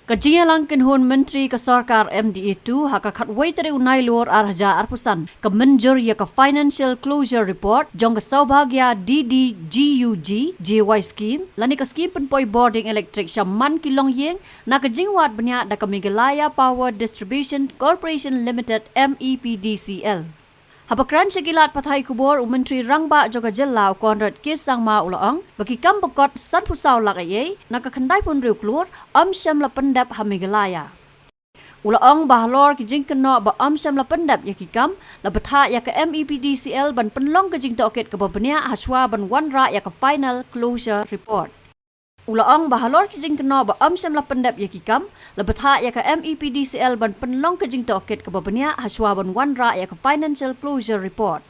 Kajialang kinhun menteri ke Sorkar MDA2 haka khatway tere unai luar arhaja arpusan ke Mynjur ya ke financial closure report jong ke Saubhagya DDGUG JY scheme lani ke scheme penpoi boarding electric shaman kilong yeng na ke jingwat banyak da ke Meghalaya Power Distribution Corporation Limited MEPDCL. Hapakran segilat pathai kubur Menteri Rangba Joga Jella Konrad Kisang Ma Ulaong bagi kam bekot san pusau lakaye nakakandai pun riu keluar syam la Pyndep ha Meghalaya. Ulaong bahlor kijing kena ba syam la Pyndep ya kikam la betha ya ke MEPDCL ban penlong kijing toket ke babenia haswa ban wanra ya ke final closure report. Ulaong bahalor kijing kena ba syam la Pyndep ya kikam la betha ya ke MEPDCL ban penlong kijing toket ke babenia haswa ban wanra ya ke financial closure report.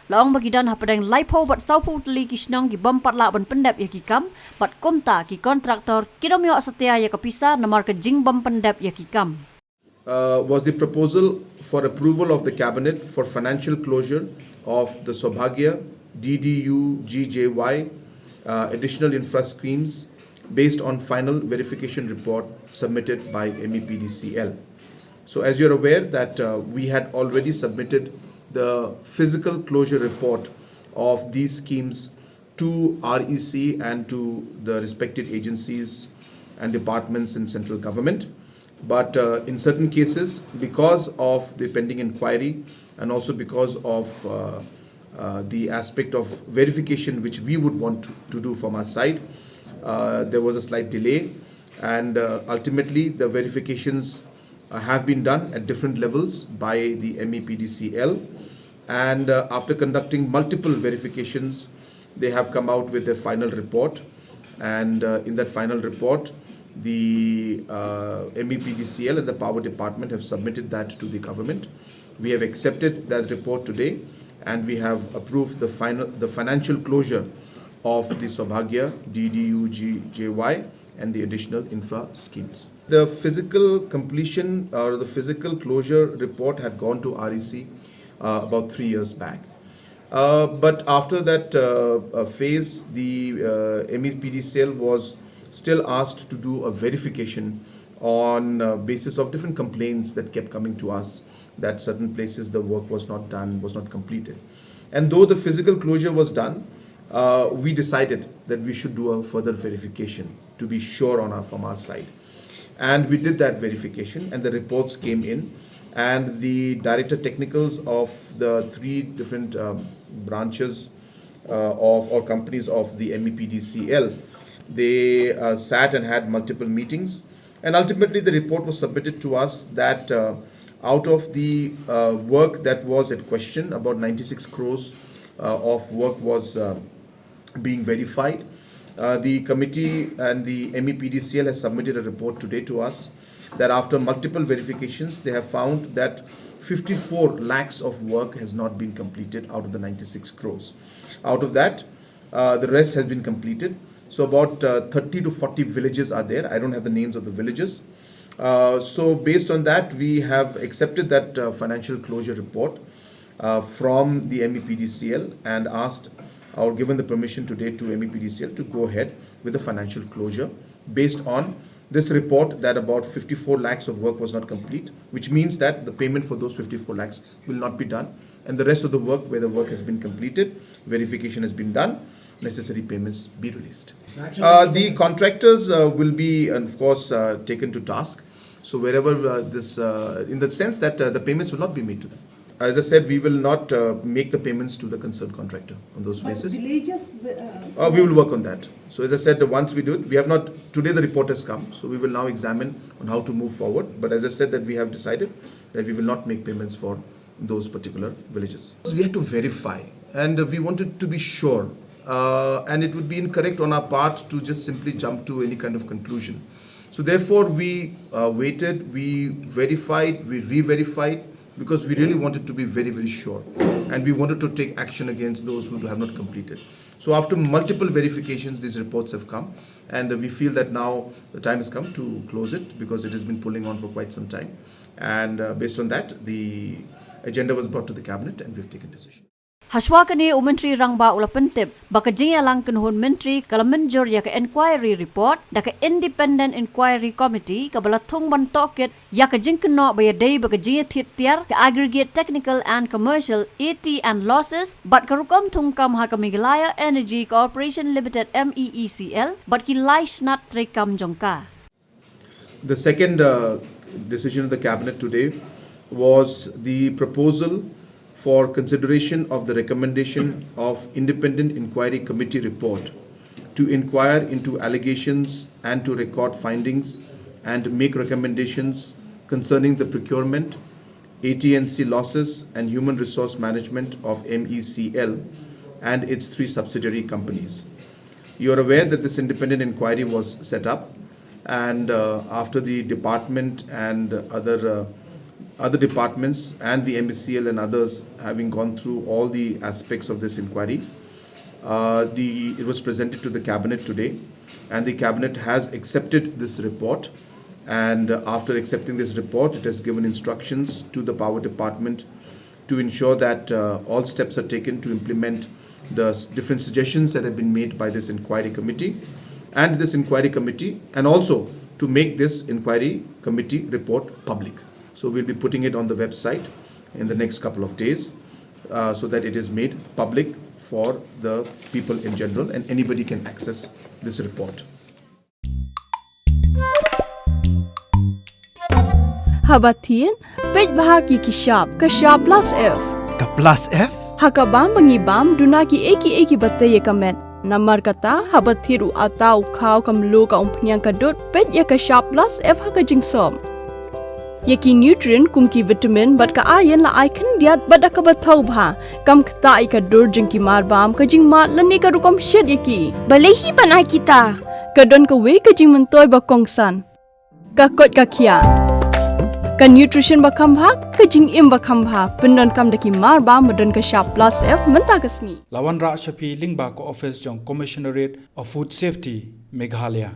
Laong bagidan hapadang laipo bat saupu teli kisnong gi bampat la ban Pyndep ya kikam bat komta ki kontraktor kidomyo setia ya ke Pisa namar ke jing bam Pyndep ya kikam. Was the proposal for approval of the cabinet for financial closure of the Saubhagya DDUGJY additional infra schemes based on final verification report submitted by MEPDCL. So as you're aware that we had already submitted the physical closure report of these schemes to REC and to the respected agencies and departments in central government. But in certain cases, because of the pending inquiry and also because of the aspect of verification which we would want to do from our side, there was a slight delay, and ultimately the verifications have been done at different levels by the MEPDCL, and after conducting multiple verifications they have come out with a final report, and in that final report the MEPDCL and the power department have submitted that to the government. We have accepted that report today, and we have approved the financial closure of the Saubhagya DDUGJY and the additional infra schemes. The physical completion or the physical closure report had gone to REC about 3 years back. But after that phase, the MEPDCL was still asked to do a verification on basis of different complaints that kept coming to us that certain places the work was not done, was not completed. And though the physical closure was done, we decided that we should do a further verification to be sure from our side. And we did that verification, and the reports came in, and the director technicals of the 3 different branches or companies of the MEPDCL, they sat and had multiple meetings, and ultimately the report was submitted to us that out of the work that was at question, about 96 crores of work was being verified. The committee and the MEPDCL has submitted a report today to us that after multiple verifications they have found that 54 lakhs of work has not been completed out of the 96 crores. Out of that, the rest has been completed. So about 30 to 40 villages are there. I don't have the names of the villages. So based on that, we have accepted that financial closure report from the MEPDCL and asked or given the permission today to MEPDCL to go ahead with the financial closure based on this report that about 54 lakhs of work was not complete, which means that the payment for those 54 lakhs will not be done, and the rest of the work where the work has been completed, verification has been done, necessary payments be released. The contractors will be, of course, taken to task. So wherever in the sense that the payments will not be made to them. As I said, we will not make the payments to the concerned contractor on those basis. Villages, we will work on that. So as I said, once we do it, we have not, today the report has come, so we will now examine on how to move forward. But as I said, that we have decided that we will not make payments for those particular villages. We had to verify, and we wanted to be sure, and it would be incorrect on our part to just simply jump to any kind of conclusion. So therefore we waited, we verified, we re-verified, because we really wanted to be very, very sure, and we wanted to take action against those who have not completed. So after multiple verifications, these reports have come, and we feel that now the time has come to close it, because it has been pulling on for quite some time. And based on that, the agenda was brought to the cabinet, and we've taken decision. Haswakani Menteri Rangba ula Pyndep bakajing lang kunhun Menteri kala Mynjur ya ka inquiry report da ka independent inquiry committee ka balatung ban toket ya ka jingkno ba day bakajing Atiar ka aggregate technical and commercial ET and losses but karukom tungkam ha ka Meghalaya Energy Corporation Limited MEECL but ki laish nat Trei kam jongka. The second decision of the cabinet today was the proposal for consideration of the recommendation of Independent Inquiry Committee report to inquire into allegations and to record findings and make recommendations concerning the procurement, AT&C losses and human resource management of MECL and its 3 subsidiary companies. You are aware that this independent inquiry was set up, and after the department and other departments and the MECL and others having gone through all the aspects of this inquiry, it was presented to the cabinet today, and the cabinet has accepted this report. And after accepting this report, it has given instructions to the power department to ensure that all steps are taken to implement the different suggestions that have been made by this inquiry committee and also to make this inquiry committee report public. So we'll be putting it on the website in the next couple of days so that it is made public for the people in general and anybody can access this report. Habatin, pej bahagi kishab plus F. Ka plus F? Hakabam bangibam dunaki eki bataya kamet. Namar kata habathiru atau kau kamlu ka umpnyang kadut pej ya kishab plus F haka jingsom. Yaki nutrient kumki vitamin bat ka ayan la icon diat bat ka bathau bha kam kta ka dur jingki marbam ka jing mat lani ka rukom shed yaki balehi banai kita kadon ka we ka jing mentoy ba kongsan ka kot ka kia ka nutrition ba khambha ka jing im ba khambha pendon kam daki marbam madon ka sharp plus F menta kasni Lawan Ra Shapi Lingba ko office jong commissionerate of food safety Meghalaya.